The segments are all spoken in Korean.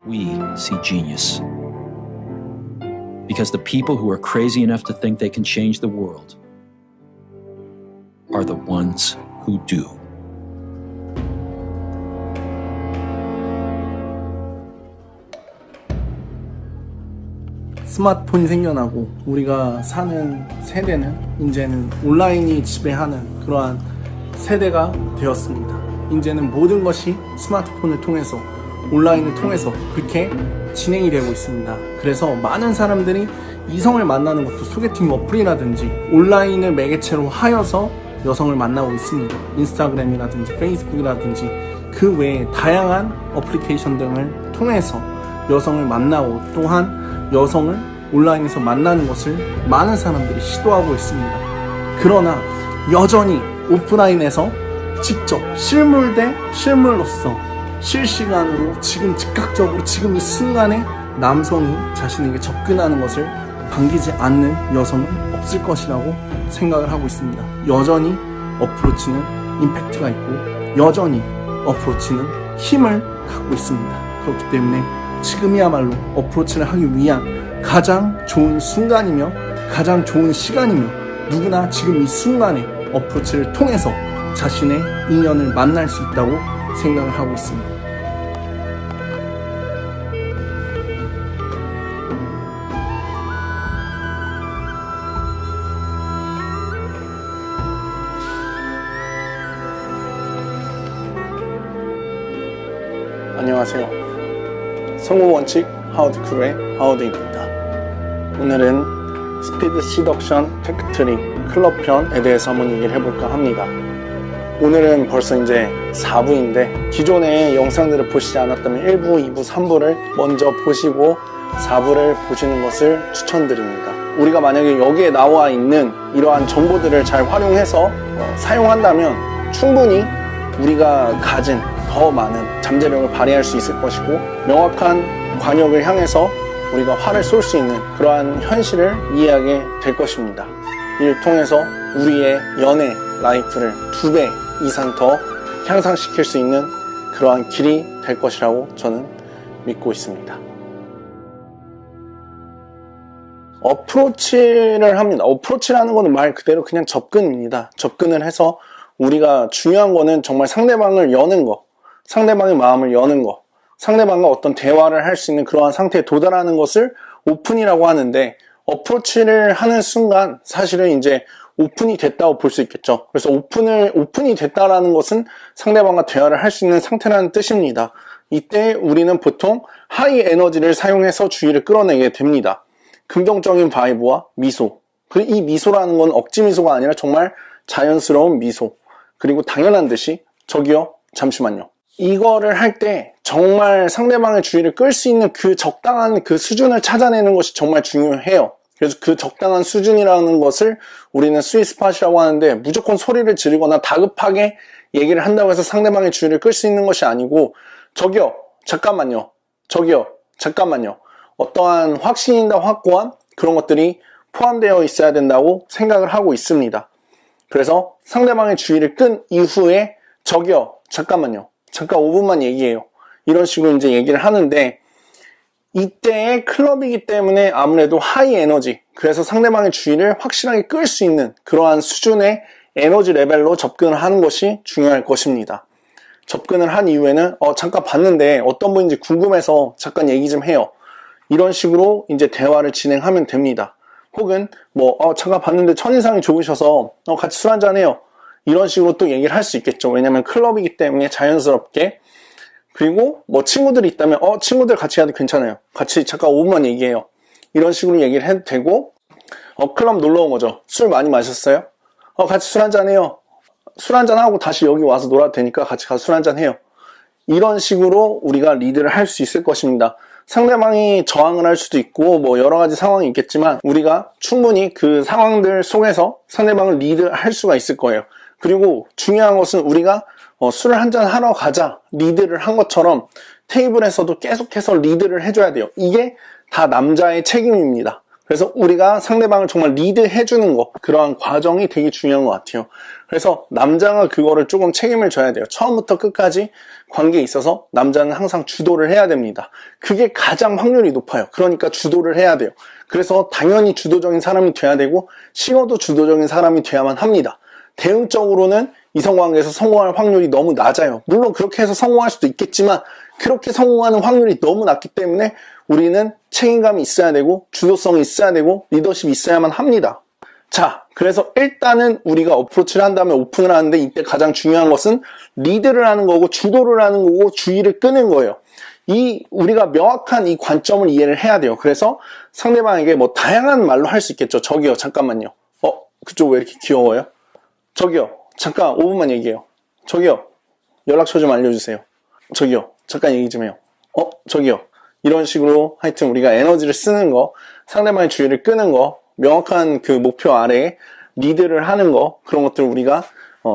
We see genius. Because the people who are crazy enough to think they can change the world are the ones who do. 스마트폰이 생겨나고 우리가 사는 세대는 이제는 온라인이 지배하는 그러한 세대가 되었습니다. 이제는 모든 것이 스마트폰을 통해서 온라인을 통해서 그렇게 진행이 되고 있습니다. 그래서 많은 사람들이 이성을 만나는 것도 소개팅 어플이라든지 온라인을 매개체로 하여서 여성을 만나고 있습니다. 인스타그램이라든지 페이스북이라든지 그 외에 다양한 어플리케이션 등을 통해서 여성을 만나고 또한 여성을 온라인에서 만나는 것을 많은 사람들이 시도하고 있습니다. 그러나 여전히 오프라인에서 직접 실물 대 실물로서 실시간으로 지금 즉각적으로 지금 이 순간에 남성이 자신에게 접근하는 것을 반기지 않는 여성은 없을 것이라고 생각을 하고 있습니다. 여전히 어프로치는 임팩트가 있고 여전히 어프로치는 힘을 갖고 있습니다. 그렇기 때문에 지금이야말로 어프로치를 하기 위한 가장 좋은 순간이며 가장 좋은 시간이며 누구나 지금 이 순간에 어프로치를 통해서 자신의 인연을 만날 수 있다고 생각을 하고 있습니다. 안녕하세요. 성공 원칙 하우드크루의 하우드입니다. 오늘은 스피드 시덕션 테크트리 클럽편에 대해서 한번 얘기를 해볼까 합니다. 오늘은 벌써 이제 4부인데 기존의 영상들을 보시지 않았다면 1부, 2부, 3부를 먼저 보시고 4부를 보시는 것을 추천드립니다. 우리가 만약에 여기에 나와 있는 이러한 정보들을 잘 활용해서 사용한다면 충분히 우리가 가진 더 많은 잠재력을 발휘할 수 있을 것이고 명확한 관역을 향해서 우리가 활을 쏠 수 있는 그러한 현실을 이해하게 될 것입니다. 이를 통해서 우리의 연애 라이프를 2배 이상 더 향상시킬 수 있는 그러한 길이 될 것이라고 저는 믿고 있습니다. 어프로치를 합니다. 어프로치라는 것은 말 그대로 그냥 접근입니다. 접근을 해서 우리가 중요한 거는 정말 상대방을 여는 거, 상대방의 마음을 여는 거, 상대방과 어떤 대화를 할 수 있는 그러한 상태에 도달하는 것을 오픈이라고 하는데 어프로치를 하는 순간 사실은 이제 오픈이 됐다고 볼 수 있겠죠. 그래서 오픈이 됐다라는 것은 상대방과 대화를 할 수 있는 상태라는 뜻입니다. 이때 우리는 보통 하이 에너지를 사용해서 주의를 끌어내게 됩니다. 긍정적인 바이브와 미소. 그리고 이 미소라는 건 억지 미소가 아니라 정말 자연스러운 미소. 그리고 당연한 듯이 저기요, 잠시만요. 이거를 할 때 정말 상대방의 주의를 끌 수 있는 그 적당한 그 수준을 찾아내는 것이 정말 중요해요. 그래서 그 적당한 수준이라는 것을 우리는 스윗스팟이라고 하는데 무조건 소리를 지르거나 다급하게 얘기를 한다고 해서 상대방의 주의를 끌 수 있는 것이 아니고 저기요, 잠깐만요. 저기요, 잠깐만요. 어떠한 확신이나 확고한 그런 것들이 포함되어 있어야 된다고 생각을 하고 있습니다. 그래서 상대방의 주의를 끈 이후에 저기요, 잠깐만요. 잠깐 5분만 얘기해요. 이런 식으로 이제 얘기를 하는데 이때의 클럽이기 때문에 아무래도 하이 에너지, 그래서 상대방의 주의를 확실하게 끌 수 있는 그러한 수준의 에너지 레벨로 접근을 하는 것이 중요할 것입니다. 접근을 한 이후에는 잠깐 봤는데 어떤 분인지 궁금해서 잠깐 얘기 좀 해요. 이런 식으로 이제 대화를 진행하면 됩니다. 혹은 잠깐 봤는데 첫인상이 좋으셔서 같이 술 한잔 해요. 이런 식으로 또 얘기를 할 수 있겠죠. 왜냐면 클럽이기 때문에 자연스럽게. 그리고 친구들이 있다면 친구들 같이 가도 괜찮아요. 같이 잠깐 5분만 얘기해요. 이런 식으로 얘기를 해도 되고 클럽 놀러 온 거죠. 술 많이 마셨어요? 같이 술 한잔 해요. 술 한잔 하고 다시 여기 와서 놀아도 되니까 같이 가서 술 한잔 해요. 이런 식으로 우리가 리드를 할 수 있을 것입니다. 상대방이 저항을 할 수도 있고 여러 가지 상황이 있겠지만 우리가 충분히 그 상황들 속에서 상대방을 리드할 수가 있을 거예요. 그리고 중요한 것은 우리가 술을 한잔 하러 가자 리드를 한 것처럼 테이블에서도 계속해서 리드를 해줘야 돼요. 이게 다 남자의 책임입니다. 그래서 우리가 상대방을 정말 리드해주는 거, 그러한 과정이 되게 중요한 것 같아요. 그래서 남자가 그거를 조금 책임을 져야 돼요. 처음부터 끝까지 관계에 있어서 남자는 항상 주도를 해야 됩니다. 그게 가장 확률이 높아요. 그러니까 주도를 해야 돼요. 그래서 당연히 주도적인 사람이 돼야 되고 식어도 주도적인 사람이 돼야만 합니다. 대응적으로는 이성관계에서 성공할 확률이 너무 낮아요. 물론 그렇게 해서 성공할 수도 있겠지만 그렇게 성공하는 확률이 너무 낮기 때문에 우리는 책임감이 있어야 되고 주도성이 있어야 되고 리더십이 있어야만 합니다. 자, 그래서 일단은 우리가 어프로치를 한 다음에 오픈을 하는데 이때 가장 중요한 것은 리드를 하는 거고 주도를 하는 거고 주의를 끄는 거예요. 우리가 명확한 이 관점을 이해를 해야 돼요. 그래서 상대방에게 뭐 다양한 말로 할 수 있겠죠. 저기요, 잠깐만요. 그쪽 왜 이렇게 귀여워요? 저기요, 잠깐 5분만 얘기해요. 저기요, 연락처 좀 알려주세요. 저기요, 잠깐 얘기 좀 해요. 저기요. 이런 식으로 하여튼 우리가 에너지를 쓰는 거, 상대방의 주의를 끄는 거, 명확한 그 목표 아래에 리드를 하는 거, 그런 것들을 우리가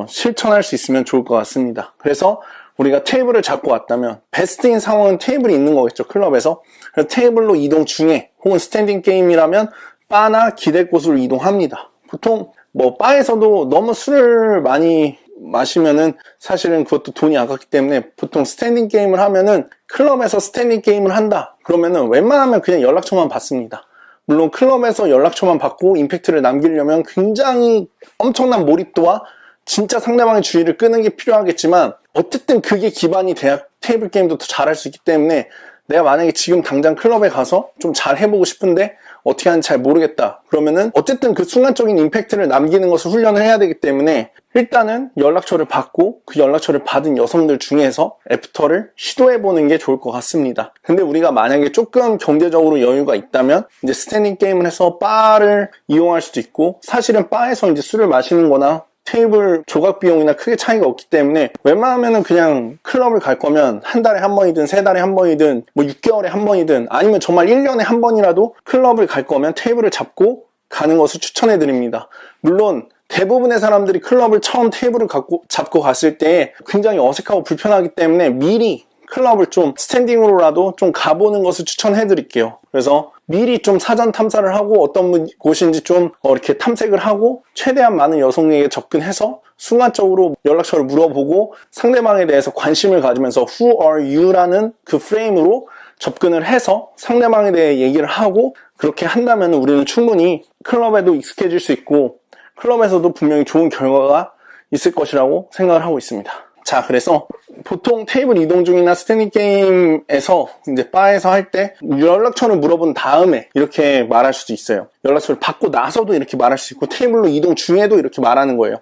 실천할 수 있으면 좋을 것 같습니다. 그래서 우리가 테이블을 잡고 왔다면 베스트인 상황은 테이블이 있는 거겠죠, 클럽에서. 그래서 테이블로 이동 중에 혹은 스탠딩 게임이라면 바나 기댈 곳으로 이동합니다. 보통 뭐 바에서도 너무 술을 많이 마시면은 사실은 그것도 돈이 아깝기 때문에 보통 스탠딩 게임을 하면은 클럽에서 스탠딩 게임을 한다 그러면은 웬만하면 그냥 연락처만 받습니다. 물론 클럽에서 연락처만 받고 임팩트를 남기려면 굉장히 엄청난 몰입도와 진짜 상대방의 주의를 끄는 게 필요하겠지만 어쨌든 그게 기반이 돼야 테이블 게임도 더 잘할 수 있기 때문에 내가 만약에 지금 당장 클럽에 가서 좀 잘 해보고 싶은데 어떻게 하는지 잘 모르겠다 그러면은 어쨌든 그 순간적인 임팩트를 남기는 것을 훈련을 해야 되기 때문에 일단은 연락처를 받고 그 연락처를 받은 여성들 중에서 애프터를 시도해보는 게 좋을 것 같습니다. 근데 우리가 만약에 조금 경제적으로 여유가 있다면 이제 스탠딩 게임을 해서 바를 이용할 수도 있고 사실은 바에서 이제 술을 마시는 거나 테이블 조각 비용이나 크게 차이가 없기 때문에 웬만하면은 그냥 클럽을 갈 거면 한 달에 한 번이든 세 달에 한 번이든 뭐 6개월에 한 번이든 아니면 정말 1년에 한 번이라도 클럽을 갈 거면 테이블을 잡고 가는 것을 추천해 드립니다. 물론 대부분의 사람들이 클럽을 처음 테이블을 잡고 갔을 때 굉장히 어색하고 불편하기 때문에 미리 클럽을 좀 스탠딩으로라도 좀 가보는 것을 추천해 드릴게요. 그래서 미리 좀 사전 탐사를 하고 어떤 곳인지 좀 이렇게 탐색을 하고 최대한 많은 여성에게 접근해서 순간적으로 연락처를 물어보고 상대방에 대해서 관심을 가지면서 Who are you? 라는 그 프레임으로 접근을 해서 상대방에 대해 얘기를 하고 그렇게 한다면 우리는 충분히 클럽에도 익숙해질 수 있고 클럽에서도 분명히 좋은 결과가 있을 것이라고 생각을 하고 있습니다. 자, 그래서 보통 테이블 이동 중이나 스탠딩 게임에서 이제 바에서 할 때 연락처를 물어본 다음에 이렇게 말할 수도 있어요. 연락처를 받고 나서도 이렇게 말할 수 있고 테이블로 이동 중에도 이렇게 말하는 거예요.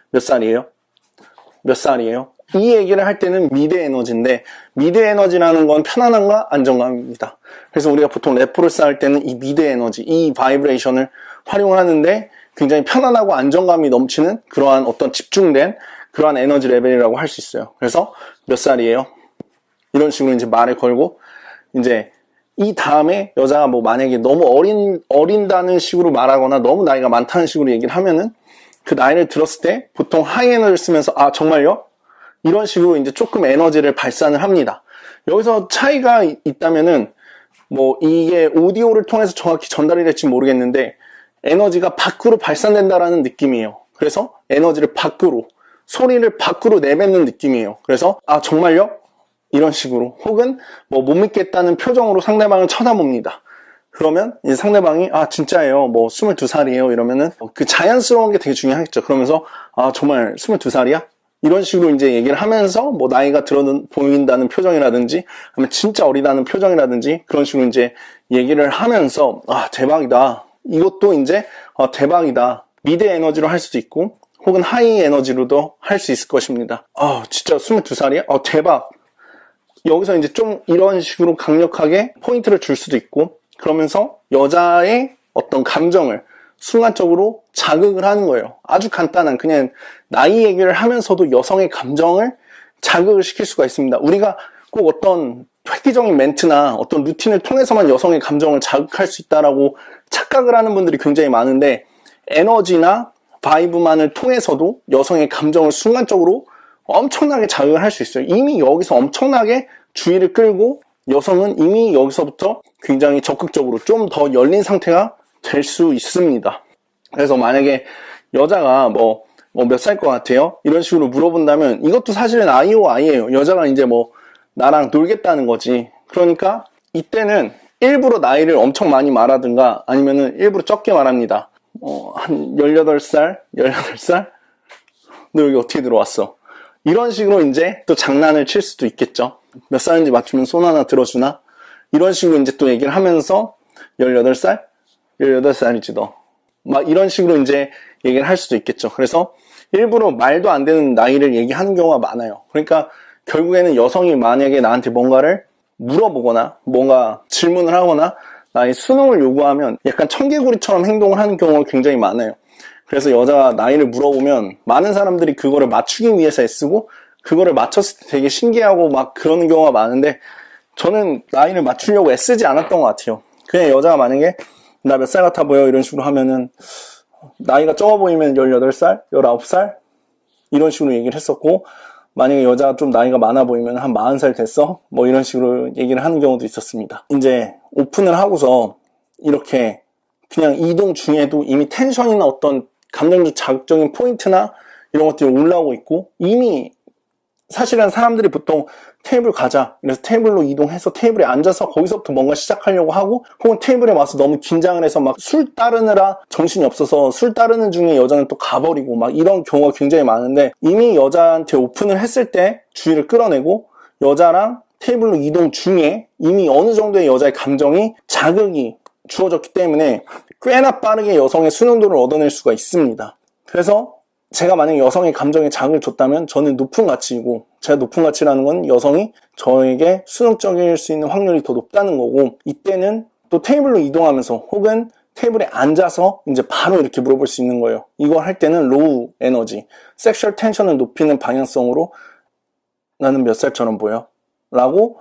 몇 살이에요? 몇 살이에요? 이 얘기를 할 때는 미드 에너지인데 미드 에너지라는 건 편안함과 안정감입니다. 그래서 우리가 보통 래퍼를 쌓을 때는 이 미드 에너지, 이 바이브레이션을 활용을 하는데 굉장히 편안하고 안정감이 넘치는 그러한 어떤 집중된 그러한 에너지 레벨이라고 할 수 있어요. 그래서 몇 살이에요? 이런 식으로 이제 말을 걸고 이제 이 다음에 여자가 뭐 만약에 너무 어린다는 식으로 말하거나 너무 나이가 많다는 식으로 얘기를 하면은 그 나이를 들었을 때 보통 하이 에너지를 쓰면서 아 정말요? 이런 식으로 이제 조금 에너지를 발산을 합니다. 여기서 차이가 있다면은 뭐 이게 오디오를 통해서 정확히 전달이 될지 모르겠는데 에너지가 밖으로 발산된다라는 느낌이에요. 그래서 에너지를 밖으로 소리를 밖으로 내뱉는 느낌이에요. 그래서 아 정말요? 이런 식으로 혹은 뭐 못 믿겠다는 표정으로 상대방을 쳐다봅니다. 그러면 이제 상대방이 아 진짜예요 뭐 22살이에요 이러면은 그 자연스러운 게 되게 중요하겠죠. 그러면서 아 정말 22살이야? 이런 식으로 이제 얘기를 하면서 뭐 나이가 들어 보인다는 표정이라든지 아니면 진짜 어리다는 표정이라든지 그런 식으로 이제 얘기를 하면서 아 대박이다. 이것도 이제 대박이다. 미드 에너지로 할 수도 있고 혹은 하이 에너지로도 할 수 있을 것입니다. 아 진짜 22살이야? 대박. 여기서 이제 좀 이런 식으로 강력하게 포인트를 줄 수도 있고 그러면서 여자의 어떤 감정을 순간적으로 자극을 하는 거예요. 아주 간단한 그냥 나이 얘기를 하면서도 여성의 감정을 자극을 시킬 수가 있습니다. 우리가 꼭 어떤 획기적인 멘트나 어떤 루틴을 통해서만 여성의 감정을 자극할 수 있다라고 착각을 하는 분들이 굉장히 많은데 에너지나 바이브만을 통해서도 여성의 감정을 순간적으로 엄청나게 자극을 할 수 있어요. 이미 여기서 엄청나게 주의를 끌고 여성은 이미 여기서부터 굉장히 적극적으로 좀 더 열린 상태가 될 수 있습니다. 그래서 만약에 여자가 몇 살 것 같아요? 이런 식으로 물어본다면 이것도 사실은 아이오 아이예요. 여자가 이제 나랑 놀겠다는 거지. 그러니까 이때는 일부러 나이를 엄청 많이 말하든가 아니면은 일부러 적게 말합니다. 한 18살? 18살? 너 여기 어떻게 들어왔어? 이런 식으로 이제 또 장난을 칠 수도 있겠죠. 몇 살인지 맞추면 손 하나 들어주나? 이런 식으로 이제 또 얘기를 하면서 18살? 18살이지 너. 막 이런 식으로 이제 얘기를 할 수도 있겠죠. 그래서 일부러 말도 안 되는 나이를 얘기하는 경우가 많아요. 그러니까 결국에는 여성이 만약에 나한테 뭔가를 물어보거나 뭔가 질문을 하거나 나의 수능을 요구하면 약간 청개구리처럼 행동을 하는 경우가 굉장히 많아요. 그래서 여자가 나이를 물어보면 많은 사람들이 그거를 맞추기 위해서 애쓰고 그거를 맞췄을 때 되게 신기하고 막 그러는 경우가 많은데 저는 나이를 맞추려고 애쓰지 않았던 것 같아요. 그냥 여자가 만약에 나 몇 살 같아 보여 이런 식으로 하면은 나이가 적어 보이면 18살, 19살 이런 식으로 얘기를 했었고 만약에 여자가 좀 나이가 많아 보이면 한 40살 됐어? 이런 식으로 얘기를 하는 경우도 있었습니다. 이제 오픈을 하고서 이렇게 그냥 이동 중에도 이미 텐션이나 어떤 감정적 자극적인 포인트나 이런 것들이 올라오고 있고 이미 사실은 사람들이 보통 테이블 가자 그래서 테이블로 이동해서 테이블에 앉아서 거기서부터 뭔가 시작하려고 하고 혹은 테이블에 와서 너무 긴장을 해서 막 술 따르느라 정신이 없어서 술 따르는 중에 여자는 또 가버리고 막 이런 경우가 굉장히 많은데 이미 여자한테 오픈을 했을 때 주의를 끌어내고 여자랑 테이블로 이동 중에 이미 어느 정도의 여자의 감정이 자극이 주어졌기 때문에 꽤나 빠르게 여성의 수능도를 얻어낼 수가 있습니다. 그래서 제가 만약에 여성의 감정에 자극을 줬다면 저는 높은 가치이고 제가 높은 가치라는 건 여성이 저에게 수능적일 수 있는 확률이 더 높다는 거고 이때는 또 테이블로 이동하면서 혹은 테이블에 앉아서 이제 바로 이렇게 물어볼 수 있는 거예요. 이걸 할 때는 로우 에너지, 섹슈얼 텐션을 높이는 방향성으로 나는 몇 살처럼 보여? 라고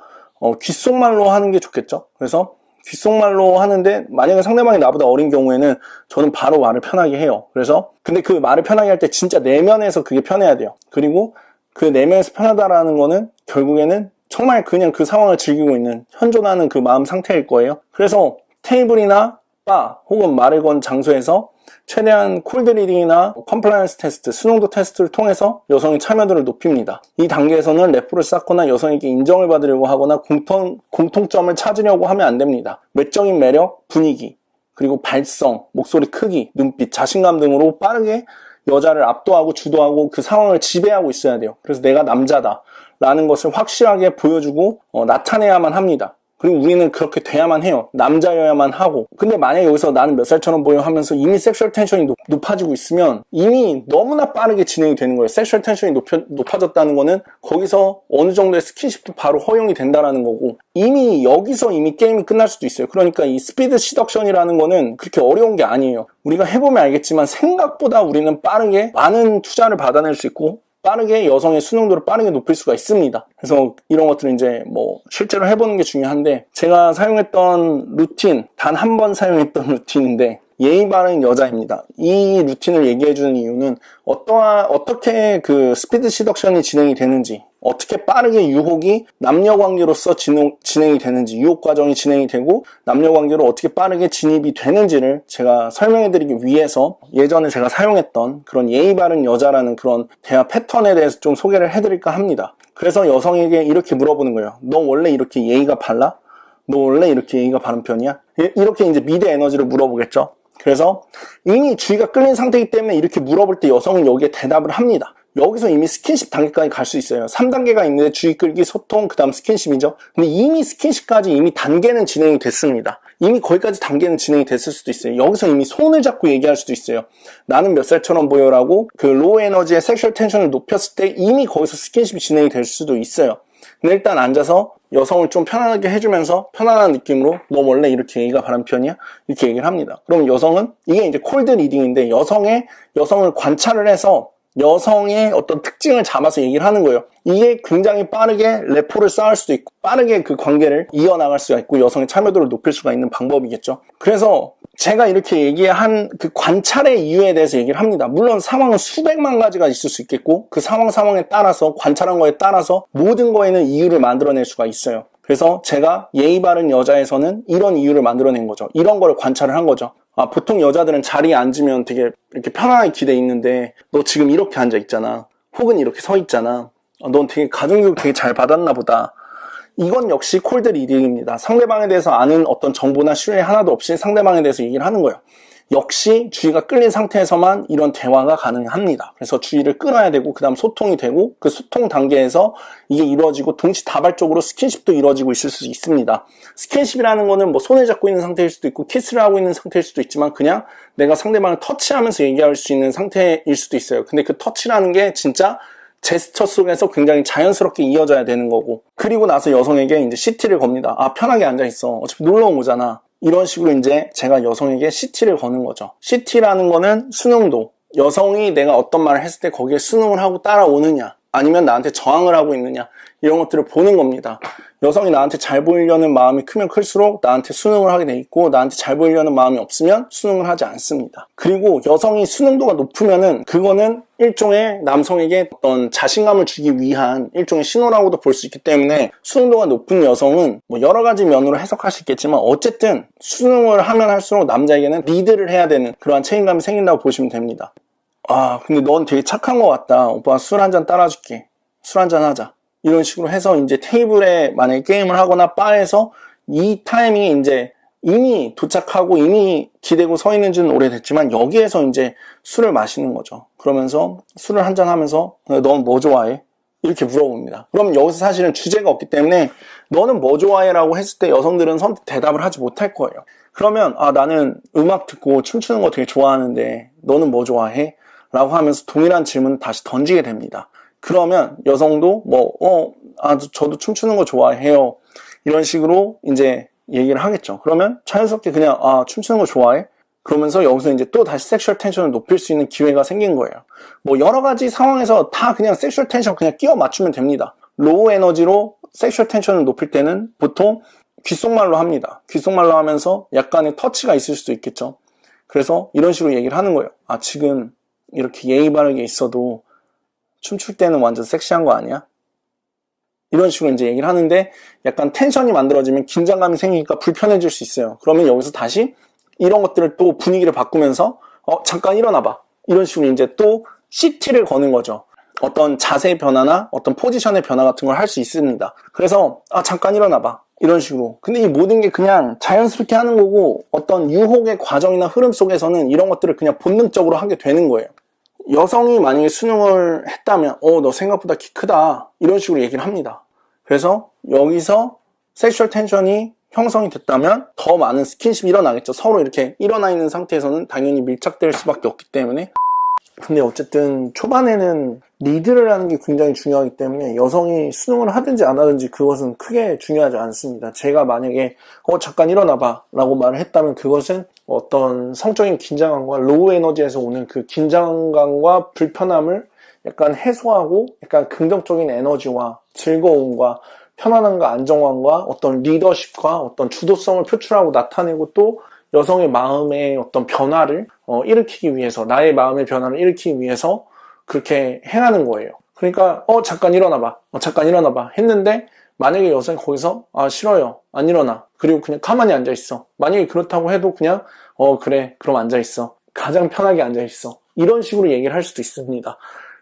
귓속말로 하는 게 좋겠죠. 그래서 귓속말로 하는데 만약에 상대방이 나보다 어린 경우에는 저는 바로 말을 편하게 해요. 그래서 근데 그 말을 편하게 할 때 진짜 내면에서 그게 편해야 돼요. 그리고 그 내면에서 편하다라는 거는 결국에는 정말 그냥 그 상황을 즐기고 있는 현존하는 그 마음 상태일 거예요. 그래서 테이블이나 바 혹은 말을 건 장소에서 최대한 콜드 리딩이나 컴플라이언스 테스트, 수능도 테스트를 통해서 여성의 참여도를 높입니다. 이 단계에서는 래퍼를 쌓거나 여성에게 인정을 받으려고 하거나 공통점을 찾으려고 하면 안 됩니다. 외적인 매력, 분위기, 그리고 발성, 목소리 크기, 눈빛, 자신감 등으로 빠르게 여자를 압도하고 주도하고 그 상황을 지배하고 있어야 돼요. 그래서 내가 남자다 라는 것을 확실하게 보여주고 나타내야만 합니다. 그리고 우리는 그렇게 돼야만 해요. 남자여야만 하고. 근데 만약에 여기서 나는 몇 살처럼 보여 하면서 이미 섹슈얼 텐션이 높아지고 있으면 이미 너무나 빠르게 진행이 되는 거예요. 섹슈얼 텐션이 높아졌다는 거는 거기서 어느 정도의 스킨십도 바로 허용이 된다라는 거고 이미 여기서 이미 게임이 끝날 수도 있어요. 그러니까 이 스피드 시덕션이라는 거는 그렇게 어려운 게 아니에요. 우리가 해보면 알겠지만 생각보다 우리는 빠르게 많은 투자를 받아낼 수 있고 빠르게 여성의 수능도를 빠르게 높일 수가 있습니다. 그래서 이런 것들은 이제 실제로 해보는 게 중요한데 제가 사용했던 루틴, 단 한 번 사용했던 루틴인데 예의 바른 여자입니다. 이 루틴을 얘기해주는 이유는 어떻게 그 스피드 시덕션이 진행이 되는지 어떻게 빠르게 유혹이 남녀관계로서 진행이 되는지 유혹 과정이 진행이 되고 남녀관계로 어떻게 빠르게 진입이 되는지를 제가 설명해드리기 위해서 예전에 제가 사용했던 그런 예의 바른 여자라는 그런 대화 패턴에 대해서 좀 소개를 해드릴까 합니다. 그래서 여성에게 이렇게 물어보는 거예요. 너 원래 이렇게 예의가 발라? 너 원래 이렇게 예의가 바른 편이야? 이렇게 이제 미드 에너지를 물어보겠죠. 그래서 이미 주의가 끌린 상태이기 때문에 이렇게 물어볼 때 여성은 여기에 대답을 합니다. 여기서 이미 스킨십 단계까지 갈 수 있어요. 3단계가 있는데 주의 끌기, 소통, 그 다음 스킨십이죠. 근데 이미 스킨십까지 이미 단계는 진행이 됐습니다. 이미 거기까지 단계는 진행이 됐을 수도 있어요. 여기서 이미 손을 잡고 얘기할 수도 있어요. 나는 몇 살처럼 보여라고 그 로우 에너지의 섹슈얼 텐션을 높였을 때 이미 거기서 스킨십이 진행이 될 수도 있어요. 근데 일단 앉아서 여성을 좀 편안하게 해주면서 편안한 느낌으로 너 원래 이렇게 예의가 바른 편이야? 이렇게 얘기를 합니다. 그럼 여성은 이게 이제 콜드 리딩인데 여성을 관찰을 해서 여성의 어떤 특징을 잡아서 얘기를 하는 거예요. 이게 굉장히 빠르게 래포를 쌓을 수도 있고 빠르게 그 관계를 이어나갈 수가 있고 여성의 참여도를 높일 수가 있는 방법이겠죠. 그래서 제가 이렇게 얘기한 그 관찰의 이유에 대해서 얘기를 합니다. 물론 상황은 수백만 가지가 있을 수 있겠고 그 상황에 따라서 관찰한 거에 따라서 모든 거에는 이유를 만들어낼 수가 있어요. 그래서 제가 예의 바른 여자에서는 이런 이유를 만들어낸 거죠. 이런 거를 관찰을 한 거죠. 아, 보통 여자들은 자리에 앉으면 되게 이렇게 편안하게 기대 있는데 너 지금 이렇게 앉아 있잖아. 혹은 이렇게 서 있잖아. 넌 되게 가정교육 되게 잘 받았나 보다. 이건 역시 콜드 리딩입니다. 상대방에 대해서 아는 어떤 정보나 신뢰 하나도 없이 상대방에 대해서 얘기를 하는 거예요. 역시 주의가 끌린 상태에서만 이런 대화가 가능합니다. 그래서 주의를 끌어야 되고 그 다음 소통이 되고 그 소통 단계에서 이게 이루어지고 동시다발적으로 스킨십도 이루어지고 있을 수 있습니다. 스킨십이라는 거는 뭐 손을 잡고 있는 상태일 수도 있고 키스를 하고 있는 상태일 수도 있지만 그냥 내가 상대방을 터치하면서 얘기할 수 있는 상태일 수도 있어요. 근데 그 터치라는 게 진짜 제스처 속에서 굉장히 자연스럽게 이어져야 되는 거고, 그리고 나서 여성에게 이제 CT를 겁니다. 아, 편하게 앉아있어. 어차피 놀러 온 거잖아. 이런 식으로 이제 제가 여성에게 CT를 거는 거죠. CT라는 거는 수능도. 여성이 내가 어떤 말을 했을 때 거기에 수능을 하고 따라오느냐, 아니면 나한테 저항을 하고 있느냐, 이런 것들을 보는 겁니다. 여성이 나한테 잘 보이려는 마음이 크면 클수록 나한테 수능을 하게 돼 있고, 나한테 잘 보이려는 마음이 없으면 수능을 하지 않습니다. 그리고 여성이 수능도가 높으면은 그거는 일종의 남성에게 어떤 자신감을 주기 위한 일종의 신호라고도 볼 수 있기 때문에, 수능도가 높은 여성은 뭐 여러 가지 면으로 해석할 수 있겠지만 어쨌든 수능을 하면 할수록 남자에게는 리드를 해야 되는 그러한 책임감이 생긴다고 보시면 됩니다. 아, 근데 넌 되게 착한 것 같다. 오빠 술 한잔 따라줄게. 술 한잔 하자. 이런 식으로 해서 이제 테이블에 만약에 게임을 하거나 바에서 이 타이밍이 이제 이미 도착하고 이미 기대고 서 있는 지는 오래됐지만 여기에서 이제 술을 마시는 거죠. 그러면서 술을 한잔 하면서 넌 뭐 좋아해? 이렇게 물어봅니다. 그럼 여기서 사실은 주제가 없기 때문에 너는 뭐 좋아해? 라고 했을 때 여성들은 선뜻 대답을 하지 못할 거예요. 그러면 아, 나는 음악 듣고 춤추는 거 되게 좋아하는데 너는 뭐 좋아해? 라고 하면서 동일한 질문을 다시 던지게 됩니다. 그러면 여성도 저도 춤추는 거 좋아해요. 이런 식으로 이제 얘기를 하겠죠. 그러면 자연스럽게 그냥 춤추는 거 좋아해? 그러면서 여기서 이제 또 다시 섹슈얼 텐션을 높일 수 있는 기회가 생긴 거예요. 뭐 여러 가지 상황에서 다 그냥 섹슈얼 텐션 그냥 끼워 맞추면 됩니다. 로우 에너지로 섹슈얼 텐션을 높일 때는 보통 귓속말로 합니다. 귓속말로 하면서 약간의 터치가 있을 수도 있겠죠. 그래서 이런 식으로 얘기를 하는 거예요. 아, 지금 이렇게 예의 바르게 있어도 춤출 때는 완전 섹시한 거 아니야? 이런 식으로 이제 얘기를 하는데 약간 텐션이 만들어지면 긴장감이 생기니까 불편해질 수 있어요. 그러면 여기서 다시 이런 것들을 또 분위기를 바꾸면서 잠깐 일어나봐. 이런 식으로 이제 또 CT를 거는 거죠. 어떤 자세의 변화나 어떤 포지션의 변화 같은 걸 할 수 있습니다. 그래서 잠깐 일어나봐. 이런 식으로. 근데 이 모든 게 그냥 자연스럽게 하는 거고 어떤 유혹의 과정이나 흐름 속에서는 이런 것들을 그냥 본능적으로 하게 되는 거예요. 여성이 만약에 수능을 했다면 너 생각보다 키 크다. 이런 식으로 얘기를 합니다. 그래서 여기서 섹슈얼 텐션이 형성이 됐다면 더 많은 스킨십이 일어나겠죠. 서로 이렇게 일어나 있는 상태에서는 당연히 밀착될 수밖에 없기 때문에. 근데 어쨌든 초반에는 리드를 하는 게 굉장히 중요하기 때문에 여성이 수능을 하든지 안 하든지 그것은 크게 중요하지 않습니다. 제가 만약에 잠깐 일어나봐 라고 말을 했다면 그것은 어떤 성적인 긴장감과 로우 에너지에서 오는 그 긴장감과 불편함을 약간 해소하고 약간 긍정적인 에너지와 즐거움과 편안함과 안정감과 어떤 리더십과 어떤 주도성을 표출하고 나타내고 또 여성의 마음의 어떤 변화를 일으키기 위해서, 나의 마음의 변화를 일으키기 위해서 그렇게 행하는 거예요. 그러니까 잠깐 일어나봐, 잠깐 일어나봐 했는데 만약에 여성이 거기서 싫어요, 안 일어나, 그리고 그냥 가만히 앉아있어. 만약에 그렇다고 해도 그냥 그래, 그럼 앉아있어, 가장 편하게 앉아있어, 이런 식으로 얘기를 할 수도 있습니다.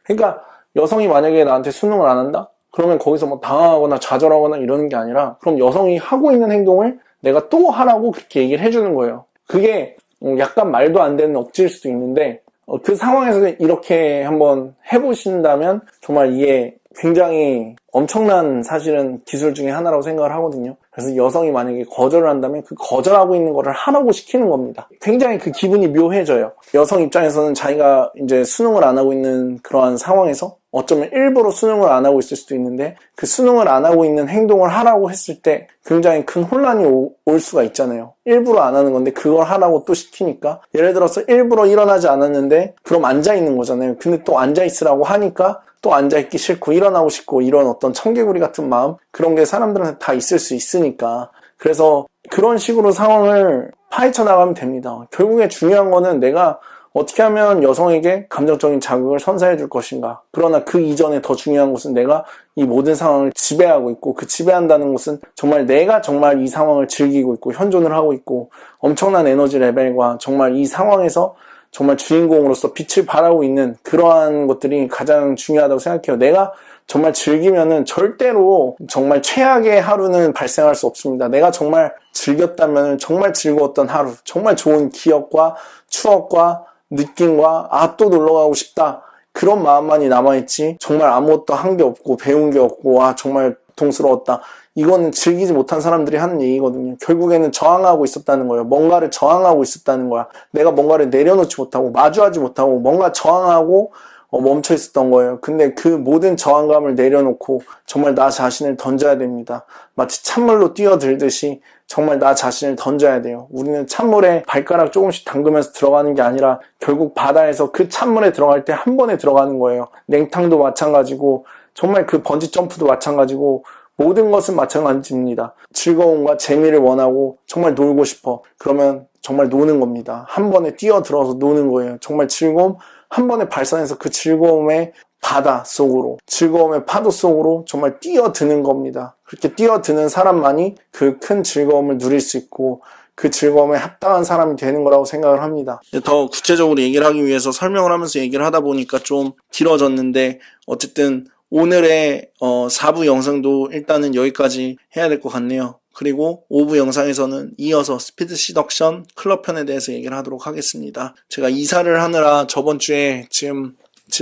그러니까 여성이 만약에 나한테 수능을 안 한다? 그러면 거기서 뭐 당하거나 좌절하거나 이러는 게 아니라 그럼 여성이 하고 있는 행동을 내가 또 하라고 그렇게 얘기를 해주는 거예요. 그게 약간 말도 안 되는 억지일 수도 있는데 그 상황에서 이렇게 한번 해보신다면 정말 이게 굉장히 엄청난 사실은 기술 중에 하나라고 생각을 하거든요. 그래서 여성이 만약에 거절을 한다면 그 거절하고 있는 거를 하라고 시키는 겁니다. 굉장히 그 기분이 묘해져요. 여성 입장에서는 자기가 이제 수능을 안 하고 있는 그러한 상황에서 어쩌면 일부러 수능을 안 하고 있을 수도 있는데 그 수능을 안 하고 있는 행동을 하라고 했을 때 굉장히 큰 혼란이 올 수가 있잖아요. 일부러 안 하는 건데 그걸 하라고 또 시키니까, 예를 들어서 일부러 일어나지 않았는데 그럼 앉아 있는 거잖아요. 근데 또 앉아 있으라고 하니까 또 앉아있기 싫고 일어나고 싶고 이런 어떤 청개구리 같은 마음, 그런 게 사람들한테 다 있을 수 있으니까. 그래서 그런 식으로 상황을 파헤쳐 나가면 됩니다. 결국에 중요한 거는 내가 어떻게 하면 여성에게 감정적인 자극을 선사해 줄 것인가. 그러나 그 이전에 더 중요한 것은 내가 이 모든 상황을 지배하고 있고, 그 지배한다는 것은 정말 내가 정말 이 상황을 즐기고 있고 현존을 하고 있고 엄청난 에너지 레벨과 정말 이 상황에서 정말 주인공으로서 빛을 발하고 있는 그러한 것들이 가장 중요하다고 생각해요. 내가 정말 즐기면은 절대로 정말 최악의 하루는 발생할 수 없습니다. 내가 정말 즐겼다면 정말 즐거웠던 하루, 정말 좋은 기억과 추억과 느낌과 또 놀러 가고 싶다. 그런 마음만이 남아있지 정말 아무것도 한 게 없고 배운 게 없고 정말 고통스러웠다. 이거는 즐기지 못한 사람들이 하는 얘기거든요. 결국에는 저항하고 있었다는 거예요. 뭔가를 저항하고 있었다는 거야. 내가 뭔가를 내려놓지 못하고 마주하지 못하고 뭔가 저항하고 멈춰 있었던 거예요. 근데 그 모든 저항감을 내려놓고 정말 나 자신을 던져야 됩니다. 마치 찬물로 뛰어들듯이 정말 나 자신을 던져야 돼요. 우리는 찬물에 발가락 조금씩 담그면서 들어가는 게 아니라 결국 바다에서 그 찬물에 들어갈 때 한 번에 들어가는 거예요. 냉탕도 마찬가지고 정말 그 번지 점프도 마찬가지고 모든 것은 마찬가지입니다. 즐거움과 재미를 원하고 정말 놀고 싶어. 그러면 정말 노는 겁니다. 한 번에 뛰어들어서 노는 거예요. 정말 즐거움 한 번에 발산해서 그 즐거움의 바다 속으로, 즐거움의 파도 속으로 정말 뛰어드는 겁니다. 그렇게 뛰어드는 사람만이 그 큰 즐거움을 누릴 수 있고 그 즐거움에 합당한 사람이 되는 거라고 생각을 합니다. 더 구체적으로 얘기를 하기 위해서 설명을 하면서 얘기를 하다 보니까 좀 길어졌는데 어쨌든 오늘의 4부 영상도 일단은 여기까지 해야 될 것 같네요. 그리고 5부 영상에서는 이어서 스피드 시덕션 클럽 편에 대해서 얘기를 하도록 하겠습니다. 제가 이사를 하느라 저번 주에 지금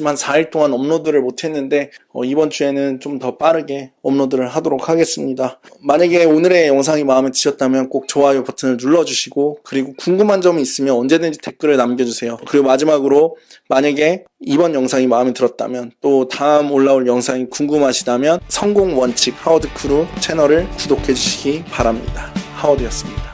한 4일 동안 업로드를 못했는데 이번 주에는 좀 더 빠르게 업로드를 하도록 하겠습니다. 만약에 오늘의 영상이 마음에 드셨다면 꼭 좋아요 버튼을 눌러주시고 그리고 궁금한 점이 있으면 언제든지 댓글을 남겨주세요. 그리고 마지막으로 만약에 이번 영상이 마음에 들었다면 또 다음 올라올 영상이 궁금하시다면 성공 원칙 하워드 크루 채널을 구독해 주시기 바랍니다. 하워드였습니다.